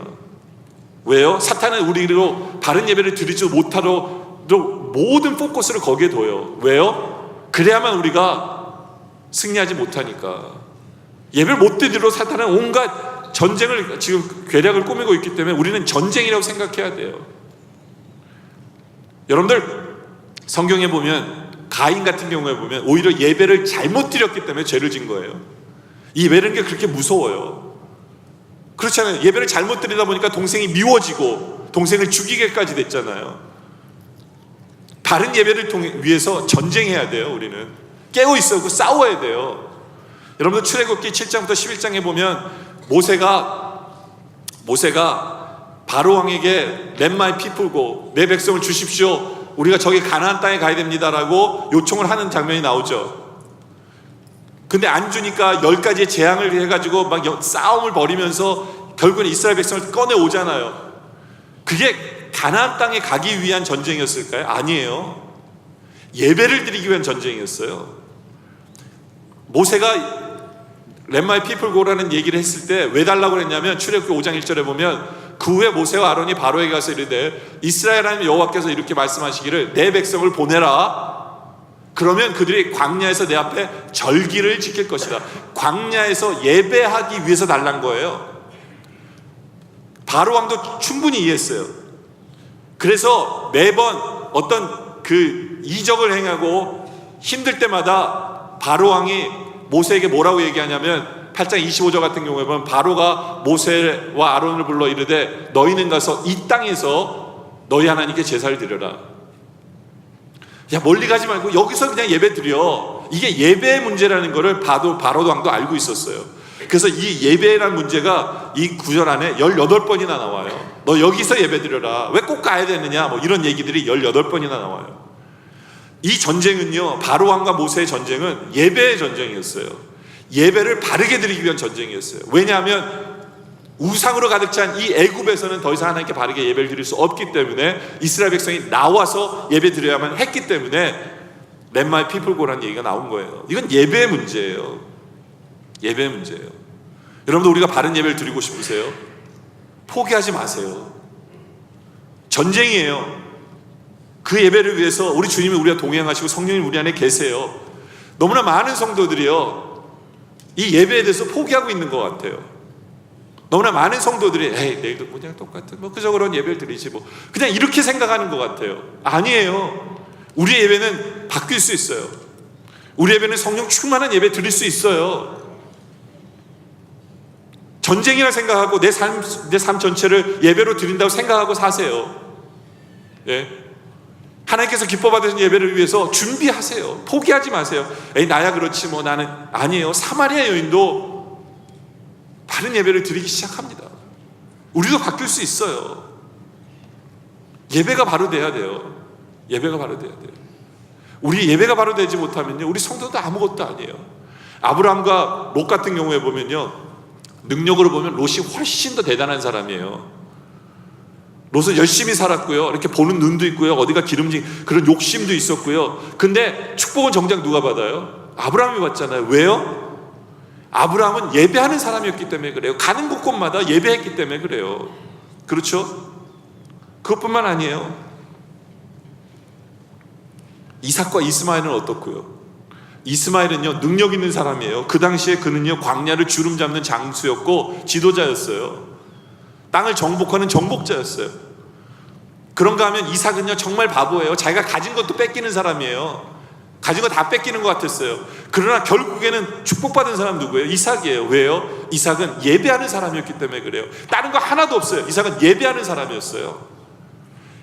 왜요? 사탄은 우리로 바른 예배를 드리지 못하도록 모든 포커스를 거기에 둬요. 왜요? 그래야만 우리가 승리하지 못하니까. 예배를 못 드리도록 사탄은 온갖 전쟁을 지금 계략을 꾸미고 있기 때문에 우리는 전쟁이라고 생각해야 돼요. 여러분들 성경에 보면 가인 같은 경우에 보면 오히려 예배를 잘못 드렸기 때문에 죄를 진 거예요. 이 예배라는 게 그렇게 무서워요. 그렇잖아요. 예배를 잘못 드리다 보니까 동생이 미워지고 동생을 죽이게까지 됐잖아요. 바른 예배를 위해서 전쟁해야 돼요. 우리는 깨어 있어고 싸워야 돼요. 여러분들 출애굽기 7장부터 11장에 보면 모세가 바로 왕에게 Let my people go, 내 백성을 주십시오, 우리가 저기 가나안 땅에 가야 됩니다라고 요청을 하는 장면이 나오죠. 근데 안 주니까 10가지의 재앙을 해가지고 막 싸움을 벌이면서 결국은 이스라엘 백성을 꺼내 오잖아요. 그게 가나안 땅에 가기 위한 전쟁이었을까요? 아니에요. 예배를 드리기 위한 전쟁이었어요. 모세가 Let my people go라는 얘기를 했을 때 왜 달라고 했냐면 출애굽기 5장 1절에 보면 그 후에 모세와 아론이 바로에게 가서 이르되 이스라엘 하나님 여호와께서 이렇게 말씀하시기를 내 백성을 보내라. 그러면 그들이 광야에서 내 앞에 절기를 지킬 것이다. 광야에서 예배하기 위해서 달란 거예요. 바로 왕도 충분히 이해했어요. 그래서 매번 어떤 그 이적을 행하고 힘들 때마다 바로 왕이 모세에게 뭐라고 얘기하냐면 8장 25절 같은 경우에 보면 바로가 모세와 아론을 불러 이르되 너희는 가서 이 땅에서 너희 하나님께 제사를 드려라. 야, 멀리 가지 말고 여기서 그냥 예배 드려. 이게 예배의 문제라는 거를 바로 왕도 알고 있었어요. 그래서 이 예배라는 문제가 이 구절 안에 18번이나 나와요. 너 여기서 예배 드려라. 왜 꼭 가야 되느냐, 뭐 이런 얘기들이 18번이나 나와요. 이 전쟁은요, 바로 왕과 모세의 전쟁은 예배의 전쟁이었어요. 예배를 바르게 드리기 위한 전쟁이었어요. 왜냐하면 우상으로 가득 찬 이 애굽에서는 더 이상 하나님께 바르게 예배를 드릴 수 없기 때문에 이스라엘 백성이 나와서 예배 드려야만 했기 때문에 Let my people go라는 얘기가 나온 거예요. 이건 예배의 문제예요. 예배의 문제예요. 여러분도 우리가 바른 예배를 드리고 싶으세요? 포기하지 마세요. 전쟁이에요. 그 예배를 위해서 우리 주님이 우리와 동행하시고 성령님 우리 안에 계세요. 너무나 많은 성도들이요, 이 예배에 대해서 포기하고 있는 것 같아요. 너무나 많은 성도들이 에이, 내일도 그냥 똑같은 뭐 그저 그런 예배를 드리지 뭐, 그냥 이렇게 생각하는 것 같아요. 아니에요. 우리의 예배는 바뀔 수 있어요. 우리 예배는 성령 충만한 예배 드릴 수 있어요. 전쟁이라 생각하고 내 삶 전체를 예배로 드린다고 생각하고 사세요. 예. 하나님께서 기뻐 받으신 예배를 위해서 준비하세요. 포기하지 마세요. 에이, 나야 그렇지 뭐 나는. 아니에요. 사마리아 여인도 바른 예배를 드리기 시작합니다. 우리도 바뀔 수 있어요. 예배가 바로 돼야 돼요. 예배가 바로 돼야 돼요. 우리 예배가 바로 되지 못하면요, 우리 성도도 아무것도 아니에요. 아브라함과 롯 같은 경우에 보면요, 능력으로 보면 롯이 훨씬 더 대단한 사람이에요. 롯은 열심히 살았고요, 이렇게 보는 눈도 있고요, 어디가 기름진 그런 욕심도 있었고요. 근데 축복은 정작 누가 받아요? 아브라함이 받잖아요. 왜요? 아브라함은 예배하는 사람이었기 때문에 그래요. 가는 곳곳마다 예배했기 때문에 그래요. 그렇죠? 그것뿐만 아니에요. 이삭과 이스마엘은 어떻고요? 이스마엘은요, 능력 있는 사람이에요. 그 당시에 그는요, 광야를 주름 잡는 장수였고 지도자였어요. 땅을 정복하는 정복자였어요. 그런가 하면 이삭은요, 정말 바보예요. 자기가 가진 것도 뺏기는 사람이에요. 가진 거 다 뺏기는 것 같았어요. 그러나 결국에는 축복받은 사람 누구예요? 이삭이에요. 왜요? 이삭은 예배하는 사람이었기 때문에 그래요. 다른 거 하나도 없어요. 이삭은 예배하는 사람이었어요.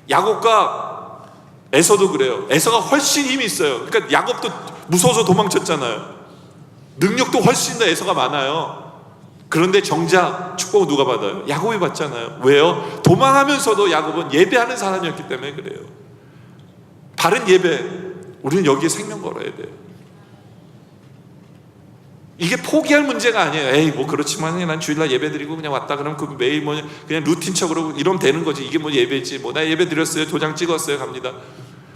야곱과 에서도 그래요. 에서가 훨씬 힘이 있어요. 그러니까 야곱도 무서워서 도망쳤잖아요. 능력도 훨씬 더 에서가 많아요. 그런데 정작 축복은 누가 받아요? 야곱이 받잖아요. 왜요? 도망하면서도 야곱은 예배하는 사람이었기 때문에 그래요. 바른 예배, 우리는 여기에 생명 걸어야 돼요. 이게 포기할 문제가 아니에요. 에이, 뭐 그렇지만 난 주일날 예배 드리고 그냥 왔다 그러면 그 매일 뭐 그냥 루틴적으로 이러면 되는 거지. 이게 뭐 예배지. 뭐 나 예배 드렸어요, 도장 찍었어요, 갑니다.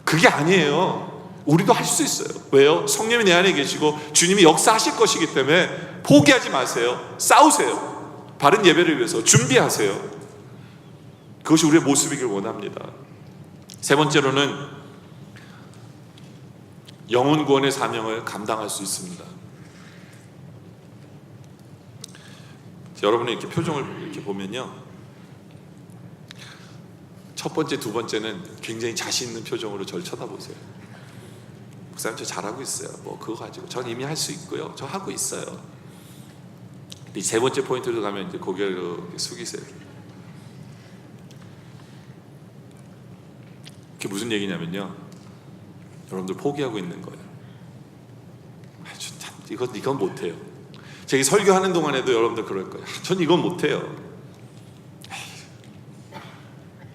그게 아니에요. 우리도 할 수 있어요. 왜요? 성령이 내 안에 계시고 주님이 역사하실 것이기 때문에 포기하지 마세요. 싸우세요. 바른 예배를 위해서 준비하세요. 그것이 우리의 모습이길 원합니다. 세 번째로는 영혼 구원의 사명을 감당할 수 있습니다. 여러분의 이렇게 표정을 이렇게 보면요, 첫 번째, 두 번째는 굉장히 자신 있는 표정으로 저를 쳐다보세요. 목사님, 저 잘하고 있어요. 뭐 그거 가지고 전 이미 할 수 있고요. 저 하고 있어요. 이 세 번째 포인트로 가면 이제 고개를 이렇게 숙이세요. 그게 무슨 얘기냐면요, 여러분들 포기하고 있는 거예요. 이건 못해요. 제가 설교하는 동안에도 여러분들 그럴 거예요. 전 이건 못해요.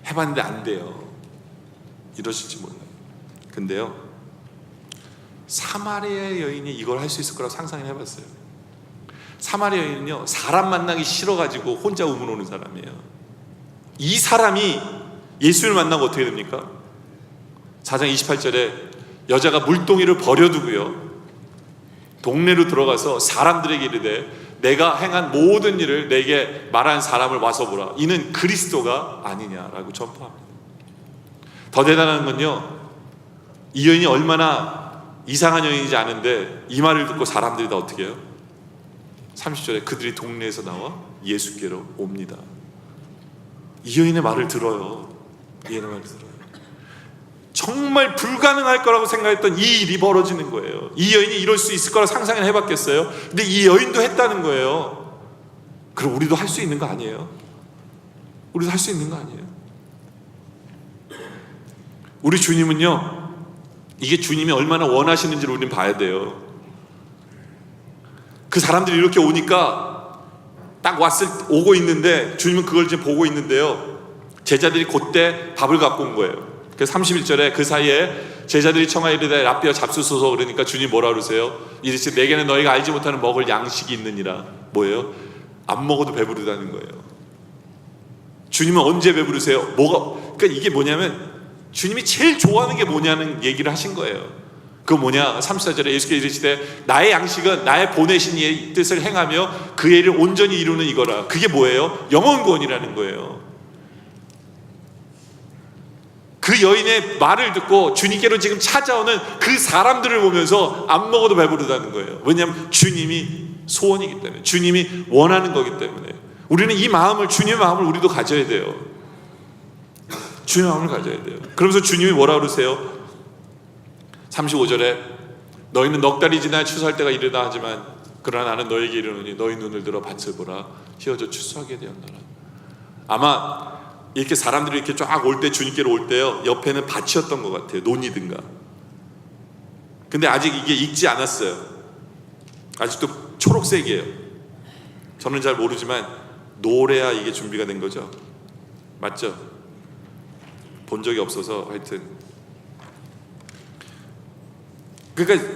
해봤는데 안 돼요. 이러실지 몰라요. 근데요, 사마리아 여인이 이걸 할 수 있을 거라고 상상을 해봤어요. 사마리아 여인은요, 사람 만나기 싫어가지고 혼자 우물 오는 사람이에요. 이 사람이 예수를 만나고 어떻게 됩니까? 4장 28절에 여자가 물동이를 버려두고요, 동네로 들어가서 사람들에게 이르되 내가 행한 모든 일을 내게 말한 사람을 와서 보라. 이는 그리스도가 아니냐라고 전파합니다. 더 대단한 건요, 이 여인이 얼마나 이상한 여인이지 않은데 이 말을 듣고 사람들이 다 어떻게 해요? 30절에 그들이 동네에서 나와 예수께로 옵니다. 이 여인의 말을 들어요. 이 여인의 말을 들어요. 정말 불가능할 거라고 생각했던 이 일이 벌어지는 거예요. 이 여인이 이럴 수 있을 거라고 상상을 해봤겠어요? 근데 이 여인도 했다는 거예요. 그럼 우리도 할 수 있는 거 아니에요? 우리도 할 수 있는 거 아니에요? 우리 주님은요, 이게 주님이 얼마나 원하시는지를 우리는 봐야 돼요. 그 사람들이 이렇게 오니까 딱 오고 있는데 주님은 그걸 이제 보고 있는데요, 제자들이 그때 밥을 갖고 온 거예요. 그래서 31절에 그 사이에 제자들이 청하여 이르되 랍비여 잡수소서. 그러니까 주님 뭐라 그러세요? 이르시되 내게는 너희가 알지 못하는 먹을 양식이 있느니라. 뭐예요? 안 먹어도 배부르다는 거예요. 주님은 언제 배부르세요? 그러니까 이게 뭐냐면 주님이 제일 좋아하는 게 뭐냐는 얘기를 하신 거예요. 그거 뭐냐? 34절에 예수께서 이르시되 나의 양식은 나의 보내신 이의 뜻을 행하며 그 일을 온전히 이루는 이거라. 그게 뭐예요? 영원 구원이라는 거예요. 그 여인의 말을 듣고 주님께로 지금 찾아오는 그 사람들을 보면서 안 먹어도 배부르다는 거예요. 왜냐하면 주님이 소원이기 때문에, 주님이 원하는 거기 때문에. 우리는 이 마음을, 주님의 마음을 우리도 가져야 돼요. 주님의 마음을 가져야 돼요. 그러면서 주님이 뭐라 그러세요? 35절에 너희는 넉 달이 지나 추수할 때가 이르다 하지만 그러나 나는 너에게 이르노니 너희 눈을 들어 밭을 보라 휘어져 추수하게 되었노라. 아마 이렇게 사람들이 이렇게 쫙 올 때, 주님께로 올 때요, 옆에는 밭이었던 것 같아요. 논이든가. 근데 아직 이게 익지 않았어요. 아직도 초록색이에요. 저는 잘 모르지만 노래야 이게 준비가 된 거죠. 맞죠? 본 적이 없어서 하여튼. 그러니까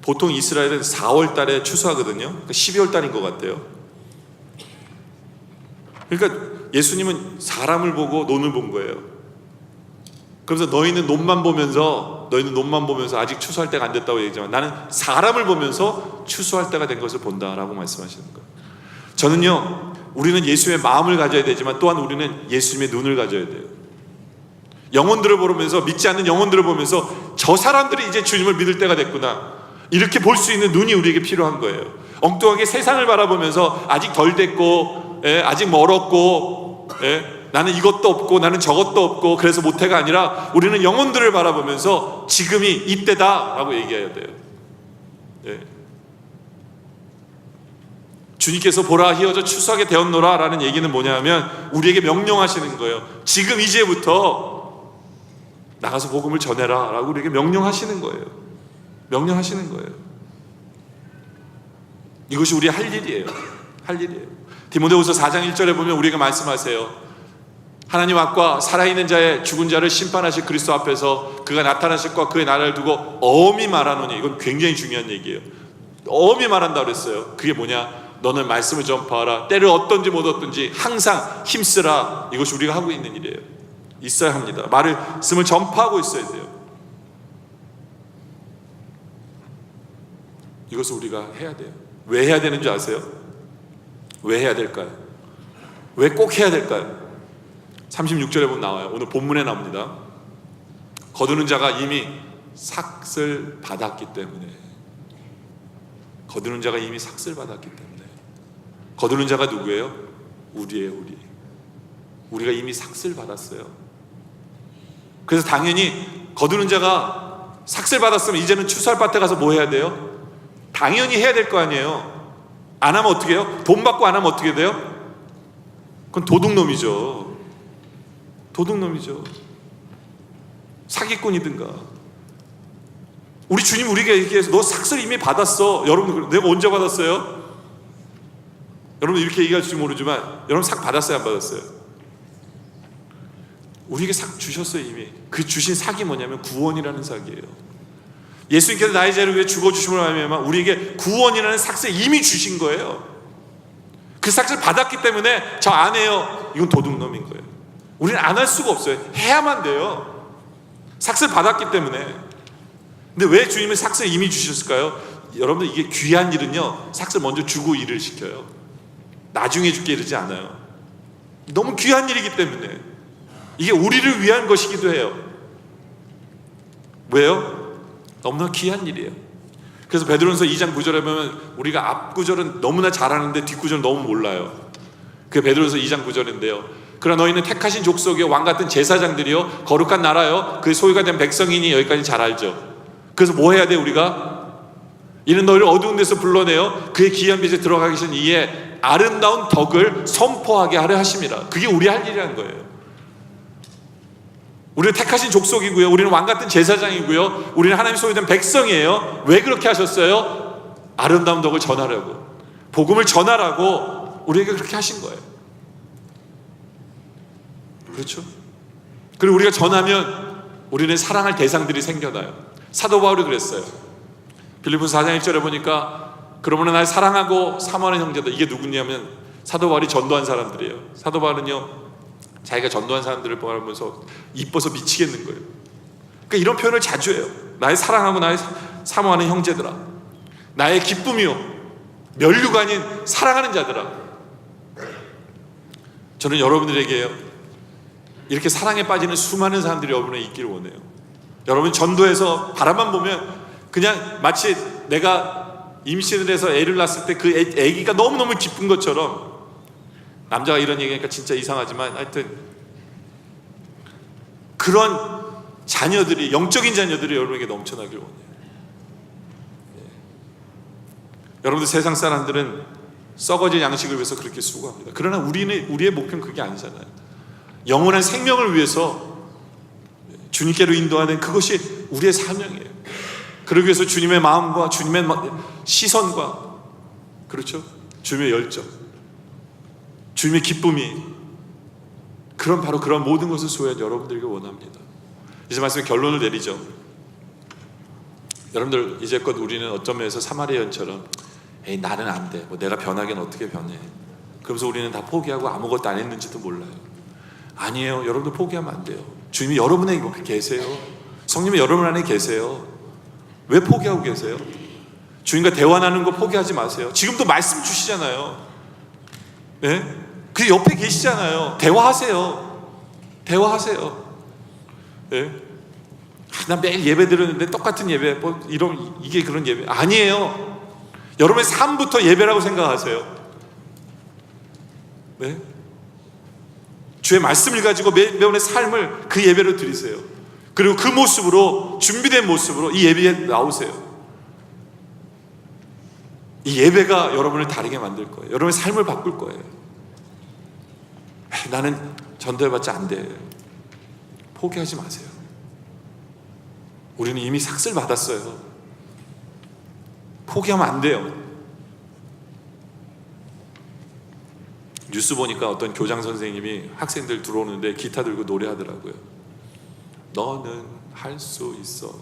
보통 이스라엘은 4월 달에 추수하거든요. 그러니까 12월 달인 것 같아요. 그러니까 예수님은 사람을 보고 논을 본 거예요. 그래서 너희는 논만 보면서 아직 추수할 때가 안 됐다고 얘기하지만 나는 사람을 보면서 추수할 때가 된 것을 본다라고 말씀하시는 거예요. 저는요, 우리는 예수의 마음을 가져야 되지만 또한 우리는 예수님의 눈을 가져야 돼요. 영혼들을 보면서, 믿지 않는 영혼들을 보면서 저 사람들이 이제 주님을 믿을 때가 됐구나, 이렇게 볼 수 있는 눈이 우리에게 필요한 거예요. 엉뚱하게 세상을 바라보면서 아직 덜 됐고, 아직 멀었고, 나는 이것도 없고 나는 저것도 없고 그래서 못해가 아니라 우리는 영혼들을 바라보면서 지금이 이때다 라고 얘기해야 돼요. 주님께서 보라 휘어져 추수하게 되었노라 라는 얘기는 뭐냐면 우리에게 명령하시는 거예요. 지금 이제부터 나가서 복음을 전해라 라고 우리에게 명령하시는 거예요. 명령하시는 거예요. 이것이 우리의 할 일이에요. 할 일이에요. 디모데후서 4장 1절에 보면 우리가 말씀하세요. 하나님 앞과 살아있는 자의 죽은 자를 심판하실 그리스도 앞에서 그가 나타나실 것과 그의 나라를 두고 엄히 말하노니. 이건 굉장히 중요한 얘기예요. 엄히 말한다 그랬어요. 그게 뭐냐? 너는 말씀을 전파하라. 때를 얻든지 못 얻든지 항상 힘쓰라. 이것이 우리가 하고 있는 일이에요. 있어야 합니다. 말씀을 전파하고 있어야 돼요. 이것을 우리가 해야 돼요. 왜 해야 되는 줄 아세요? 왜 해야 될까요? 왜 꼭 해야 될까요? 36절에 보면 나와요. 오늘 본문에 나옵니다. 거두는 자가 이미 삭슬 받았기 때문에. 거두는 자가 이미 삭슬 받았기 때문에. 거두는 자가 누구예요? 우리예요, 우리. 우리가 이미 삭슬 받았어요. 그래서 당연히 거두는 자가 삭슬 받았으면 이제는 추수할 밭에 가서 뭐 해야 돼요? 당연히 해야 될 거 아니에요. 안 하면 어떻게 해요? 돈 받고 안 하면 어떻게 돼요? 그건 도둑놈이죠. 도둑놈이죠. 사기꾼이든가. 우리 주님 우리에게 얘기해서 너 삭슬 이미 받았어. 여러분, 내가 언제 받았어요? 여러분 이렇게 얘기할지 모르지만 여러분 삭 받았어요, 안 받았어요? 우리에게 삭 주셨어요. 이미 그 주신 삭이 뭐냐면 구원이라는 삭이에요. 예수님께서 나의 죄를 위해 죽어주심으로 말미암아 우리에게 구원이라는 삭을 이미 주신 거예요. 그 삭을 받았기 때문에 저 안 해요, 이건 도둑놈인 거예요. 우리는 안 할 수가 없어요. 해야만 돼요. 삭을 받았기 때문에. 근데 왜 주님이 삭을 이미 주셨을까요? 여러분들 이게 귀한 일은요, 삭을 먼저 주고 일을 시켜요. 나중에 줄게 이러지 않아요. 너무 귀한 일이기 때문에. 이게 우리를 위한 것이기도 해요. 왜요? 너무나 귀한 일이에요. 그래서 베드로전서 2장 9절에 보면 우리가 앞 구절은 너무나 잘하는데 뒷 구절은 너무 몰라요. 그게 베드로전서 2장 9절인데요. 그러나 너희는 택하신 족속이요 왕같은 제사장들이요 거룩한 나라요 그 소유가 된 백성이니, 여기까지 잘 알죠. 그래서 뭐 해야 돼 우리가? 이는 너희를 어두운 데서 불러내어 그의 귀한 빛에 들어가기 전 이에 아름다운 덕을 선포하게 하려 하심이라. 그게 우리 할 일이라는 거예요. 우리는 택하신 족속이고요, 우리는 왕같은 제사장이고요, 우리는 하나님의 소유된 백성이에요. 왜 그렇게 하셨어요? 아름다운 덕을 전하려고, 복음을 전하라고 우리에게 그렇게 하신 거예요. 그렇죠? 그리고 우리가 전하면 우리는 사랑할 대상들이 생겨나요. 사도 바울이 그랬어요. 빌립보서 4장 1절에 보니까 그러므로 날 사랑하고 사모하는 형제들, 이게 누구냐면 사도 바울이 전도한 사람들이에요. 사도 바울은요, 자기가 전도한 사람들을 보면서 이뻐서 미치겠는 거예요. 그러니까 이런 표현을 자주 해요. 나의 사랑하고 나의 사모하는 형제들아, 나의 기쁨이요 면류가 아닌 사랑하는 자들아. 저는 여러분들에게요, 이렇게 사랑에 빠지는 수많은 사람들이 여러분에 있기를 원해요. 여러분 전도해서 바라만 보면 그냥 마치 내가 임신을 해서 애를 낳았을 때 그 애기가 너무너무 기쁜 것처럼, 남자가 이런 얘기하니까 진짜 이상하지만 하여튼 그런 자녀들이, 영적인 자녀들이 여러분에게 넘쳐나길 원해요. 여러분들 세상 사람들은 썩어질 양식을 위해서 그렇게 수고합니다. 그러나 우리의 목표는 그게 아니잖아요. 영원한 생명을 위해서 주님께로 인도하는 그것이 우리의 사명이에요. 그러기 위해서 주님의 마음과 주님의 시선과, 그렇죠? 주님의 열정, 주님의 기쁨이, 바로 그런 모든 것을 소유한 여러분들에게 원합니다. 이제 말씀에 결론을 내리죠. 여러분들 이제껏 우리는 어떤 면에서 사마리아인처럼 에이 나는 안 돼, 뭐 내가 변하긴 어떻게 변해, 그러면서 우리는 다 포기하고 아무것도 안 했는지도 몰라요. 아니에요. 여러분들 포기하면 안 돼요. 주님이 여러분에게 계세요. 성령이 여러분 안에 계세요. 왜 포기하고 계세요? 주님과 대화 나누는 거 포기하지 마세요. 지금도 말씀 주시잖아요. 네? 그 옆에 계시잖아요. 대화하세요. 대화하세요. 네? 나 매일 예배 드렸는데 똑같은 예배, 뭐 이게 그런 예배 아니에요. 여러분의 삶부터 예배라고 생각하세요. 네? 주의 말씀을 가지고 매번의 삶을 그 예배로 드리세요. 그리고 그 모습으로, 준비된 모습으로 이 예배에 나오세요. 이 예배가 여러분을 다르게 만들 거예요. 여러분의 삶을 바꿀 거예요. 나는 전도해봤자 안 돼, 포기하지 마세요. 우리는 이미 삭을 받았어요. 포기하면 안 돼요. 뉴스 보니까 어떤 교장 선생님이 학생들 들어오는데 기타 들고 노래하더라고요. 너는 할 수 있어.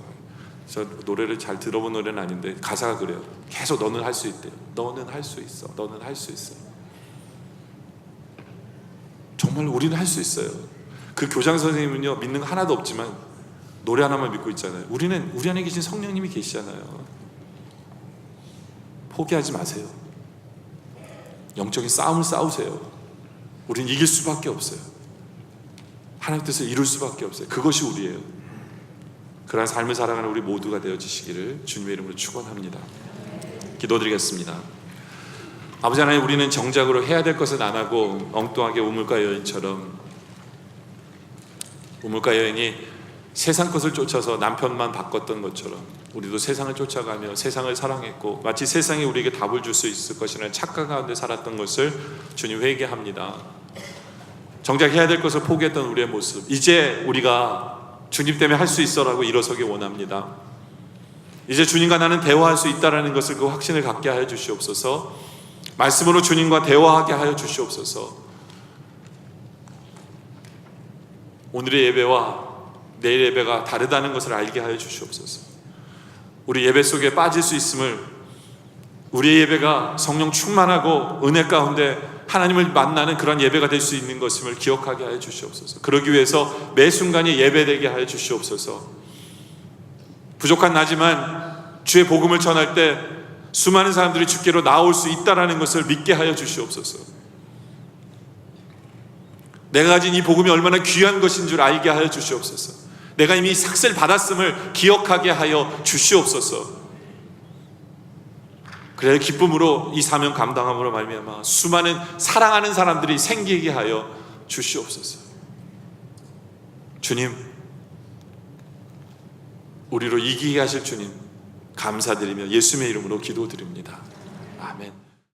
저 노래를 잘 들어본 노래는 아닌데 가사가 그래요. 계속 너는 할 수 있대요. 너는 할 수 있어. 너는 할 수 있어. 정말 우리는 할 수 있어요. 그 교장 선생님은요, 믿는 거 하나도 없지만 노래 하나만 믿고 있잖아요. 우리는 우리 안에 계신 성령님이 계시잖아요. 포기하지 마세요. 영적인 싸움을 싸우세요. 우리는 이길 수밖에 없어요. 하나님 뜻을 이룰 수밖에 없어요. 그것이 우리예요. 그러한 삶을 살아가는 우리 모두가 되어지시기를 주님의 이름으로 축원합니다. 기도드리겠습니다. 아버지 하나님, 우리는 정작으로 해야 될 것은 안 하고 엉뚱하게 우물가 여인처럼, 우물가 여인이 세상 것을 쫓아서 남편만 바꿨던 것처럼 우리도 세상을 쫓아가며 세상을 사랑했고 마치 세상이 우리에게 답을 줄 수 있을 것이라는 착각 가운데 살았던 것을 주님 회개합니다. 정작 해야 될 것을 포기했던 우리의 모습, 이제 우리가 주님 때문에 할 수 있어라고 일어서기 원합니다. 이제 주님과 나는 대화할 수 있다는 것을, 그 확신을 갖게 하여 주시옵소서. 말씀으로 주님과 대화하게 하여 주시옵소서. 오늘의 예배와 내일 예배가 다르다는 것을 알게 하여 주시옵소서. 우리 예배 속에 빠질 수 있음을, 우리의 예배가 성령 충만하고 은혜 가운데 하나님을 만나는 그런 예배가 될 수 있는 것임을 기억하게 하여 주시옵소서. 그러기 위해서 매 순간이 예배되게 하여 주시옵소서. 부족한 나지만 주의 복음을 전할 때 수많은 사람들이 주께로 나올 수 있다는 것을 믿게 하여 주시옵소서. 내가 가진 이 복음이 얼마나 귀한 것인 줄 알게 하여 주시옵소서. 내가 이미 삭슬 받았음을 기억하게 하여 주시옵소서. 그래야 기쁨으로 이 사명 감당함으로 말미암아 수많은 사랑하는 사람들이 생기게 하여 주시옵소서. 주님, 우리로 이기게 하실 주님 감사드리며 예수님의 이름으로 기도드립니다. 아멘.